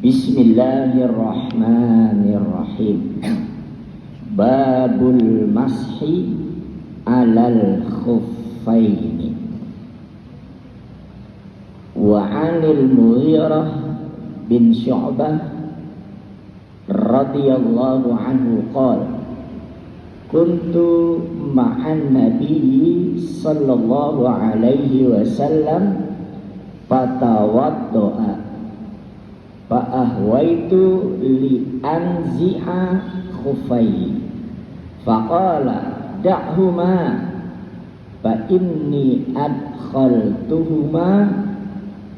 Bismillahirrahmanirrahim. Babul mashi alal khuffaini. Wa 'anil Mughirah bin Syu'bah radhiyallahu anhu qala kuntu ma'an nabiyyi sallallahu alaihi wasallam fatawaddo'a fa'ahwaitu li anzi'a khufayhi faqala da'huma fa inni adkhaltuhuma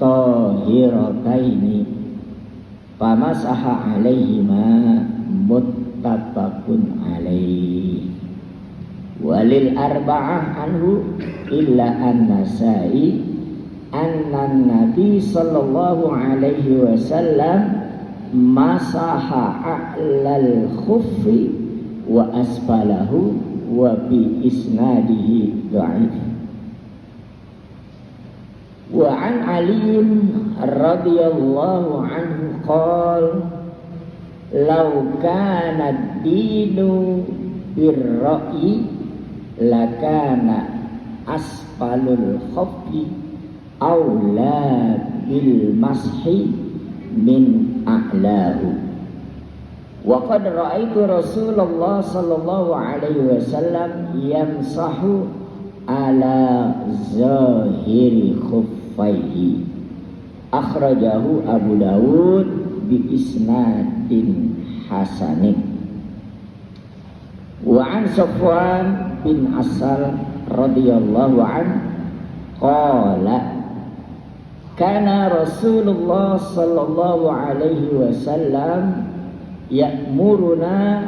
tahirataini famasaha alaihima muttafaqun alaihi. Walil arba'ah anhu illa an-Nasa'i anna Nabi sallallahu alaihi wasallam masaha a'lal khuffi wa asfalahu wa bi isnadihi dha'if. Wa an Ali radhiyallahu anhu qala law kana ad-dinu bir-ra'yi lakana asfalul khuffi aula bil mashi min a'lahu. Wa qad ra'aitu Rasulullah sallallahu alaihi wasallam yamsahu ala zahiri khuffaihi. Akhrajahu Abu Dawud bi isnadin hasanin. Wa an Safwan bin Asal radhiyallahu anhu qala kana Rasulullah sallallahu alaihi wasallam ya'muruna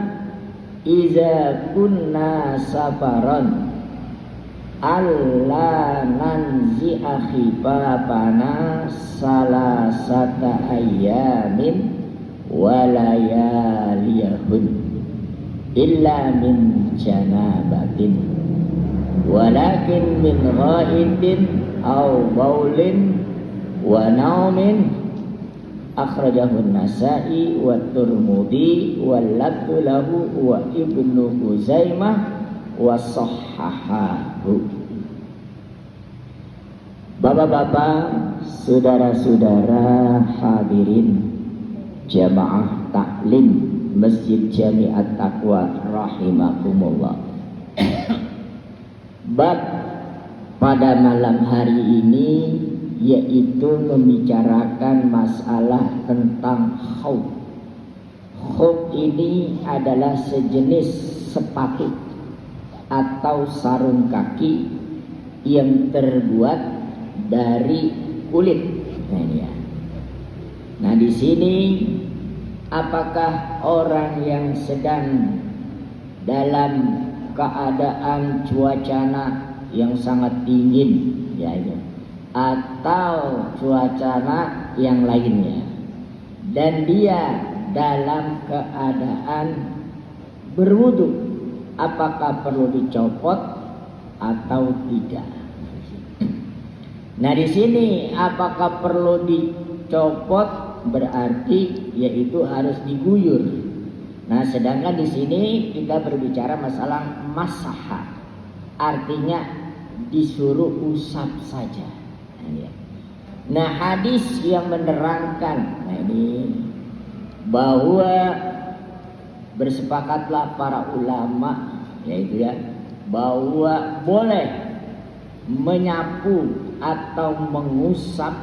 iza kunna safaran alla nanzi'a khifafana salasata ayyamin wa layaliyahun illa min janabatin walakin min ghaidin aw baulin wa naumin. Akhrajahu an-Nasa'i wa Tirmidzi wa lafzu lahu wa Ibnu Huzaimah wa sahhahahu. Bapak-bapak, saudara-saudara hadirin jamaah taklim Masjid Jami'at Taqwa rahimakumullah. Bab pada malam hari ini yaitu membicarakan masalah tentang khuf. Khuf ini adalah sejenis sepatu atau sarung kaki yang terbuat dari kulit. Nah, di sini apakah orang yang sedang dalam keadaan cuaca yang sangat dingin atau cuaca yang lainnya dan dia dalam keadaan berwudu, apakah perlu dicopot atau tidak? Nah, di sini apakah perlu dicopot berarti yaitu harus diguyur. Nah, sedangkan di sini kita berbicara masalah masaha, artinya disuruh usap saja. Nah, hadis yang menerangkan bahwa bersepakatlah para ulama yaitu bahwa boleh menyapu atau mengusap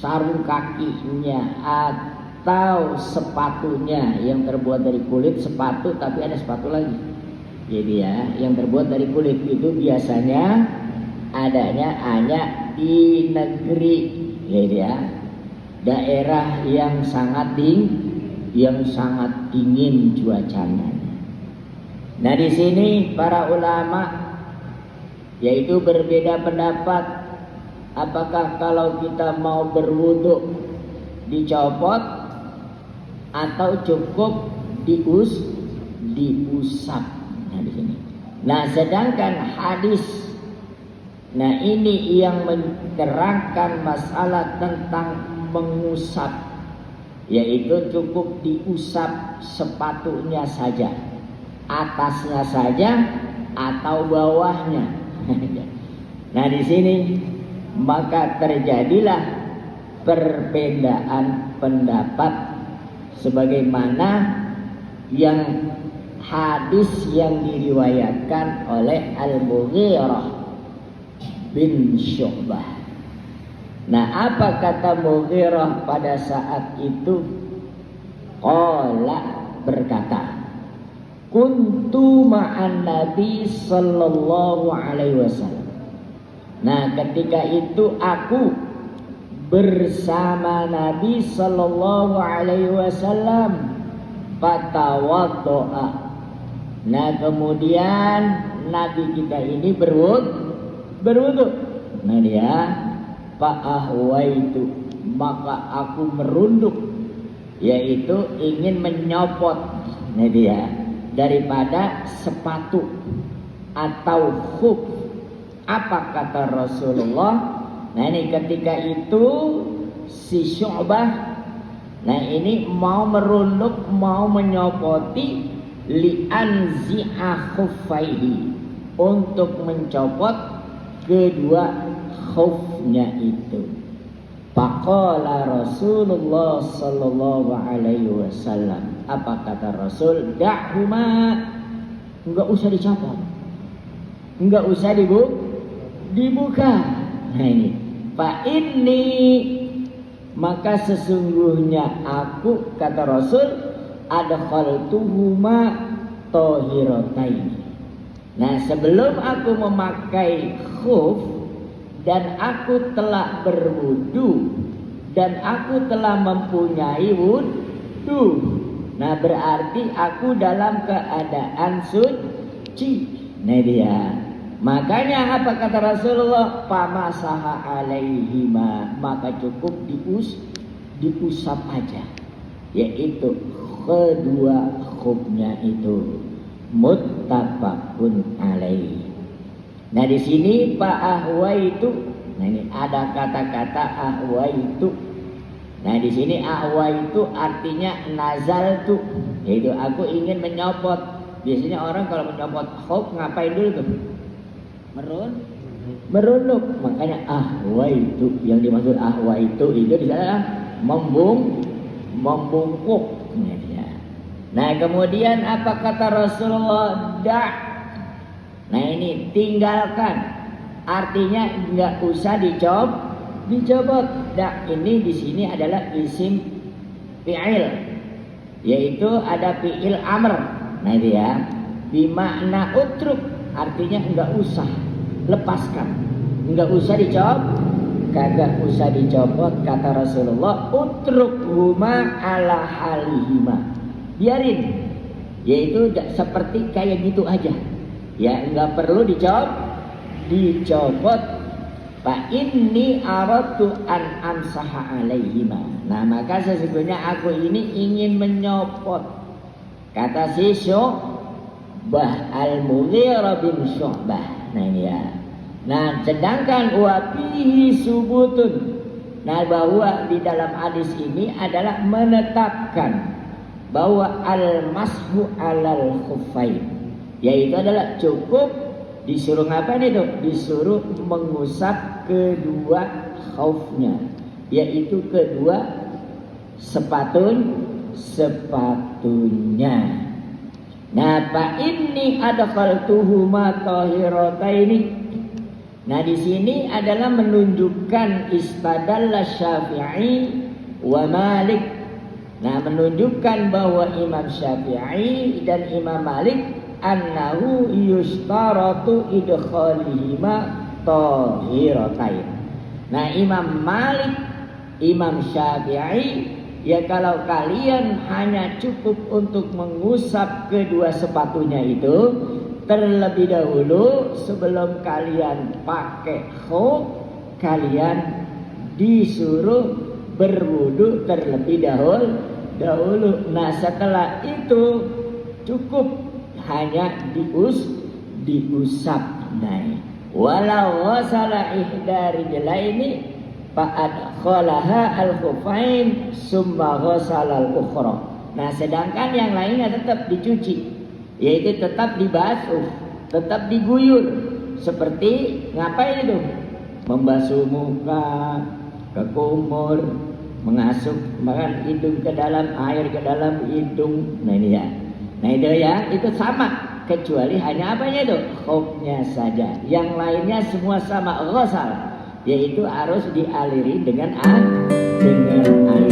sarung kakinya atau sepatunya yang terbuat dari kulit. Sepatu tapi ada sepatu lagi. Jadi yang terbuat dari kulit itu biasanya adanya hanya di negeri daerah yang sangat dingin cuacanya. Nah, di sini para ulama yaitu berbeda pendapat apakah kalau kita mau berwudu dicopot atau cukup diusap. Nah, di sini. Nah, sedangkan hadis ini yang menerangkan masalah tentang mengusap, yaitu cukup diusap sepatunya saja, atasnya saja atau bawahnya. Nah di sini maka terjadilah perbedaan pendapat sebagaimana yang hadis yang diriwayatkan oleh Al-Mughirah bin Syu'bah. Nah apa kata Mughirah pada saat itu? Qala, berkata, kuntu ma'an Nabi sallallahu alaihi wasallam. Nah ketika itu aku bersama Nabi sallallahu alaihi wasallam, fatawaddo'a. Nah kemudian Nabi kita ini berwudu. Nah dia fa'ahwaitu, maka aku merunduk, yaitu ingin menyopot. Nah dia daripada sepatu atau khuf. Apa kata Rasulullah? Nah ini ketika itu si Syu'bah, nah ini mau merunduk, mau menyopoti li'anzi'a khuffaihi, untuk mencopot kedua khufnya itu. Faqala Rasulullah sallallahu alaihi wasallam, apa kata Rasul? Da'huma, enggak usah dicopot, enggak usah dibuka. Nah ini, fa inni, maka sesungguhnya aku, kata Rasul, adkhaltuhuma tahirataini. Nah sebelum aku memakai khuf dan aku telah berwudu dan aku telah mempunyai wudu, nah berarti aku dalam keadaan suci. Nah dia, makanya apa kata Rasulullah? Famasaha alaihima, maka cukup diusap aja, yaitu kedua khufnya itu. Muttafaqun alaih. Nah di sini Pak ahwa itu, nah ini ada kata-kata ahwa itu. Nah di sini ahwa itu artinya nazal tuh, yaitu aku ingin menyopot. Biasanya orang kalau menyopot khuf ngapain dulu tuh? Merunduk. Makanya ahwa itu, yang dimaksud ahwa itu di sana membungkuk. Nah kemudian apa kata Rasulullah? Nah ini tinggalkan, artinya nggak usah dicopot. Ini di sini adalah isim fi'il, yaitu ada fi'il amr. Nah itu ya, bimakna utruk, artinya nggak usah, lepaskan, nggak usah dicopot, kagak usah dicopot. Kata Rasulullah, utruk huma ala halihima, biarin, yaitu seperti kayak gitu aja, ya nggak perlu dicopot. Fa inni aradtu an amsaha alaihima. Nah maka sesungguhnya aku ini ingin menyopot, kata si Syu'bah, Al-Mughirah bin Syu'bah. Nah ini ya. Nah sedangkan wafihi subutun, nah bahwa di dalam hadis ini adalah menetapkan bahwa al-mashu alal khuffain, yaitu adalah cukup disuruh ngapain itu? Disuruh mengusap kedua khufnya, yaitu kedua sepatunya. Nah fa inni adkhaltuhuma tahirataini. Nah di sini adalah menunjukkan istadalla Syafi'i wa Malik. Nah menunjukkan bahwa Imam Syafi'i dan Imam Malik annahu yustaratu idkhalihima tahiratain. Nah Imam Malik, Imam Syafi'i, ya kalau kalian hanya cukup untuk mengusap kedua sepatunya itu terlebih dahulu sebelum kalian pakai khuf, kalian disuruh berwudu terlebih dahulu. Nah setelah itu cukup hanya diusap. Nah walau wasala ihda rijlaini Fa'adkhalaha al-khufain summa ghasala al-ukhra. Nah, sedangkan yang lainnya tetap dicuci, yaitu tetap dibasuh, tetap diguyur. Seperti ngapain itu? Membasuh muka, ke kumur, masukkan hidung ke dalam air ke dalam hidung. Nah ini ya. Nah itu ya, itu sama, kecuali hanya apanya itu? Khufnya saja. Yang lainnya semua sama, ghasal, yaitu harus dialiri dengan air.